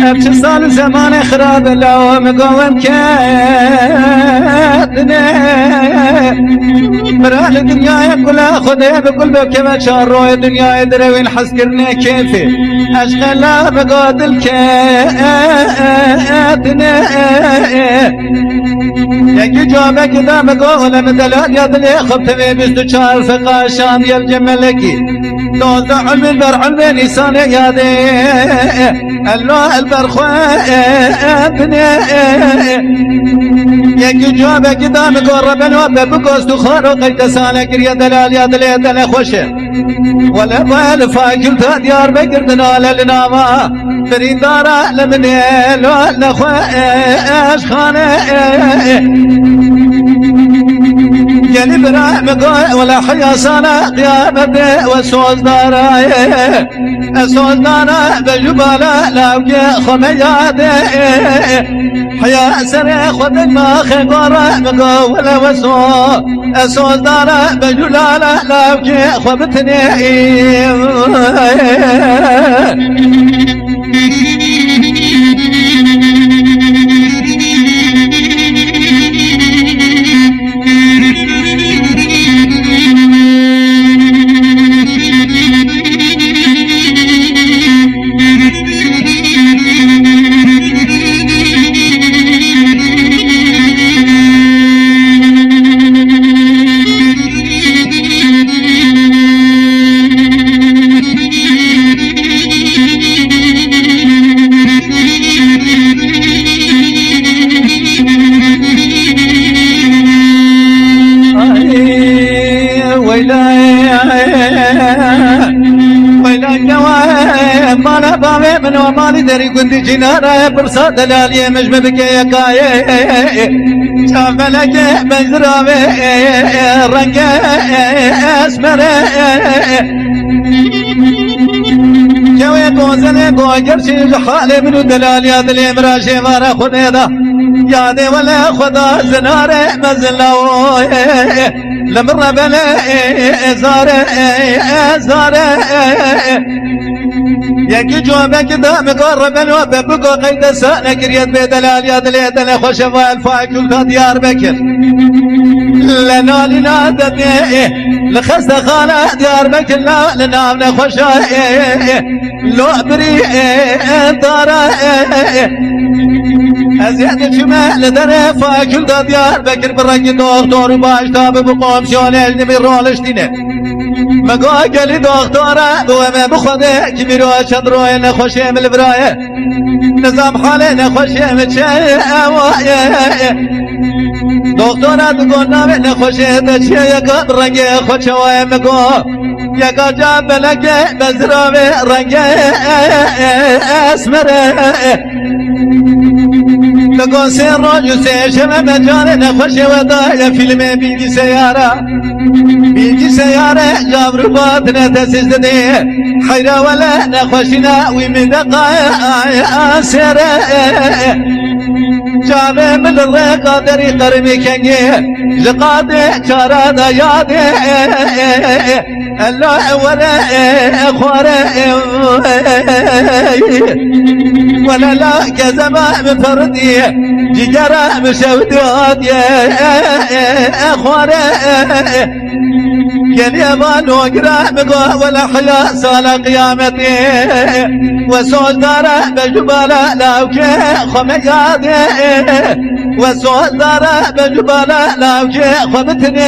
ابش سال زمان خراب لو مقوم كاتنا مرال الدنيا كلها خذها بكل بكما شارو الدنيا يدروين حس كرنا كيفي اشغل لا بقاتل كاتنا يجي جوابك اذا مقول مدلات يدلي خبت بيستو شار فقاشان يا الجملكي دوز علم البرع النسان يادي اللو البرخواتني يجي جوابك اذا مقول بنو ببقوستو خارو قيد سالك يا دلال يا دلي دلي خوشه ولا بال فاكل ديار بقردنا للناما تريد دارا لمني لو لخواش خانه يعني برا مقوي ولا حيا صانا قيامته وسوز دارا سوز دارا بجبالا لاوكي خمياته حيا سري خذك ما خيقورا مقوي ولا وسوز دارا بجلالا لاوكي خبتني مالا بامي من ومالي داري كنت جنارة برصا دلالي مش مبكي يكاي شاملك بزراوي رنگ اسمر جوي قوزن قوجر شيج حالي منو دلالي دلي مراشي مارا خديدا يادي ولا خدا زناري مزلو لمر بلا زاري يكي جوابك دا مقرب الوبب بقو قيد سانا كريت بدلال يا دلي دلي خوش فالفاكل ديار بكر لنا لنادتي لخست خالة ديار بكر لا لنام نخوش لو بري دارا ازياد شمال دري فاكل ديار بكر برنج دكتور باش تاب بقوم شوني اجنبي رولش دينه مقا قالي دكتورة بوما بخده كبيرو شدرو نخوشي من البراية نظام حالي نخوشي من شيء دكتورة تقول نامي نخوشي تشي يقا برنجي خوشي ويمكو يقا جاب لك بزراوي رنجي اسمر تقول سير روجو سيشم مجاني نخوشي ودايا فيلمي بيجي سيارة جاب رباطنا تسجدني حيرا ولا نخوشنا ومن دقايا سيرة جاب من الرقا دري قرمي كنجي لقادي كارا ديادي الله ولا اخواري ولا لا كزما من فردي ججرة مشودات يا اخواري قال يا بانو قرا مقوى ولا حيا سال قيامتي وسوز داره بجبالة لاوكي خميادي وسوز داره بجبالة لاوكي خبتني